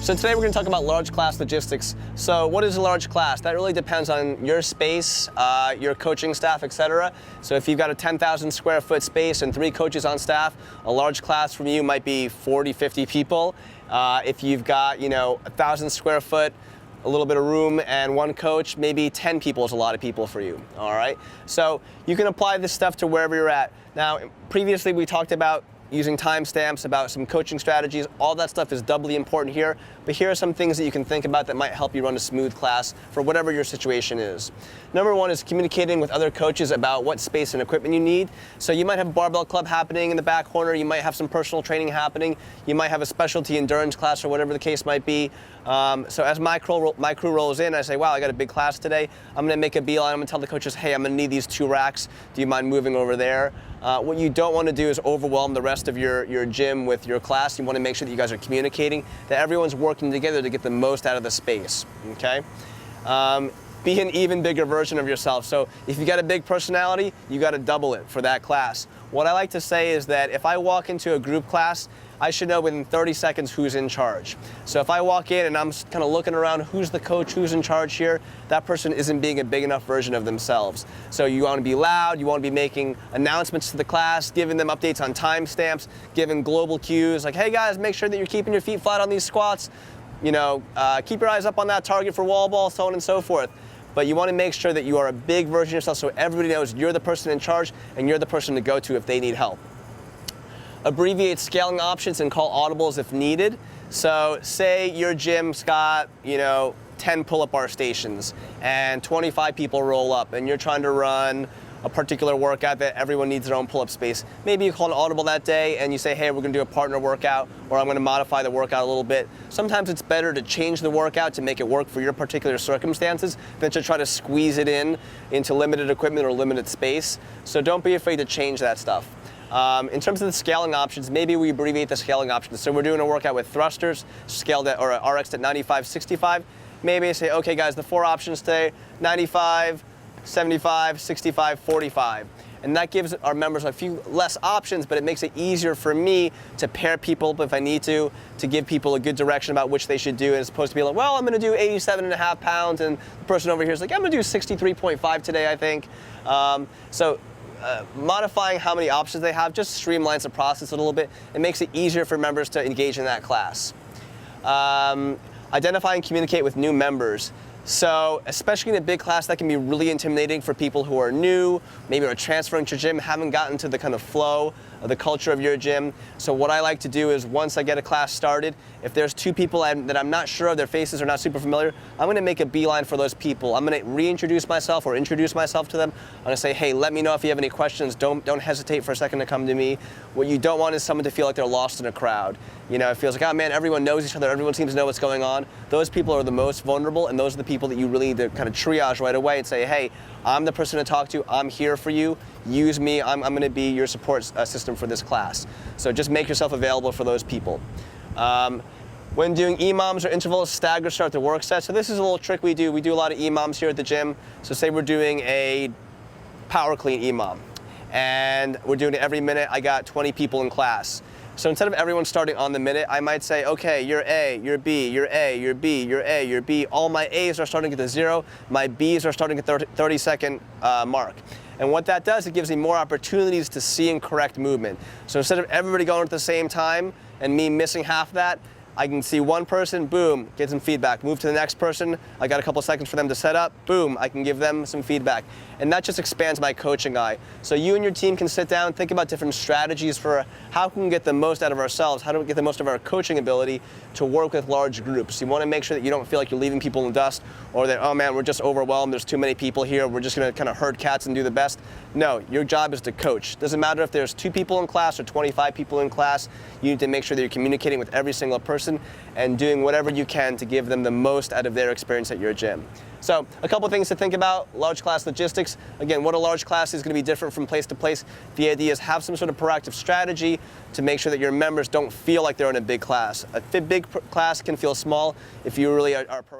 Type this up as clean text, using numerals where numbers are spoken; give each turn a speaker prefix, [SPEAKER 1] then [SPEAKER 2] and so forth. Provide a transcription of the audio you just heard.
[SPEAKER 1] So today we're going to talk about large class logistics. So what is a large class? That really depends on your space, your coaching staff, etc. So if you've got a 10,000 square foot space and 3 coaches on staff, a large class from you might be 40, 50 people. If you've got, 1,000 square foot, a little bit of room and 1 coach, maybe 10 people is a lot of people for you, all right? So you can apply this stuff to wherever you're at. Now, previously we talked about using timestamps, about some coaching strategies. All that stuff is doubly important here, but here are some things that you can think about that might help you run a smooth class for whatever your situation is. Number 1 is communicating with other coaches about what space and equipment you need. So you might have a barbell club happening in the back corner, you might have some personal training happening, you might have a specialty endurance class or whatever the case might be. So as my crew rolls in, I say, wow, I got a big class today. I'm gonna make a beeline, I'm gonna tell the coaches, hey, I'm gonna need these 2 racks. Do you mind moving over there? What you don't want to do is overwhelm the rest of your gym with your class. You want to make sure that you guys are communicating, that everyone's working together to get the most out of the space, okay? Be an even bigger version of yourself. So if you got a big personality, you got to double it for that class. What I like to say is that if I walk into a group class, I should know within 30 seconds who's in charge. So if I walk in and I'm kind of looking around, who's the coach, who's in charge here, that person isn't being a big enough version of themselves. So you want to be loud, you want to be making announcements to the class, giving them updates on timestamps, giving global cues, like, hey guys, make sure that you're keeping your feet flat on these squats, keep your eyes up on that target for wall ball, so on and so forth. But you want to make sure that you are a big version of yourself so everybody knows you're the person in charge and you're the person to go to if they need help. Abbreviate scaling options and call audibles if needed. So say your gym's got, 10 pull-up bar stations and 25 people roll up and you're trying to run a particular workout that everyone needs their own pull-up space. Maybe you call an audible that day and you say, hey, we're gonna do a partner workout, or I'm gonna modify the workout a little bit. Sometimes it's better to change the workout to make it work for your particular circumstances than to try to squeeze it into limited equipment or limited space. So don't be afraid to change that stuff. In terms of the scaling options, maybe we abbreviate the scaling options. So we're doing a workout with thrusters, scaled at, or RX at 95, 65. Maybe I say, okay guys, the 4 options today, 95, 75, 65, 45. And that gives our members a few less options, but it makes it easier for me to pair people if I need to give people a good direction about which they should do, as opposed to be like, well, I'm gonna do 87.5 pounds, and the person over here is like, I'm gonna do 63.5 today, I think. Modifying how many options they have just streamlines the process a little bit. It makes it easier for members to engage in that class. Identify and communicate with new members. So, especially in a big class, that can be really intimidating for people who are new, maybe are transferring to gym, haven't gotten to the kind of flow of the culture of your gym. So what I like to do is once I get a class started, if there's 2 people that I'm not sure of, their faces are not super familiar, I'm gonna make a beeline for those people. I'm gonna reintroduce myself or introduce myself to them. I'm gonna say, hey, let me know if you have any questions. Don't hesitate for a second to come to me. What you don't want is someone to feel like they're lost in a crowd. It feels like, oh man, everyone knows each other, everyone seems to know what's going on. Those people are the most vulnerable, and those are the people that you really need to kind of triage right away and say, hey, I'm the person to talk to, I'm here for you, use me, I'm gonna be your support system for this class. So just make yourself available for those people. When doing EMOMs or intervals, stagger start the work set. So this is a little trick we do. We do a lot of EMOMs here at the gym. So say we're doing a power clean EMOM, and we're doing it every minute. I got 20 people in class. So instead of everyone starting on the minute, I might say, okay, you're A, you're B, you're A, you're B, you're A, you're B. All my A's are starting at the 0. My B's are starting at the 30-second mark. And what that does, it gives me more opportunities to see and correct movement. So instead of everybody going at the same time and me missing half that, I can see one person, boom, get some feedback. Move to the next person, I got a couple seconds for them to set up, boom, I can give them some feedback. And that just expands my coaching eye. So you and your team can sit down, think about different strategies for how can we get the most out of ourselves, how do we get the most of our coaching ability to work with large groups. You want to make sure that you don't feel like you're leaving people in the dust, or that, oh man, we're just overwhelmed, there's too many people here, we're just gonna kind of herd cats and do the best. No, your job is to coach. Doesn't matter if there's 2 people in class or 25 people in class, you need to make sure that you're communicating with every single person and doing whatever you can to give them the most out of their experience at your gym. So a couple things to think about: large class logistics. Again, what a large class is going to be different from place to place. The idea is have some sort of proactive strategy to make sure that your members don't feel like they're in a big class. A big class can feel small if you really are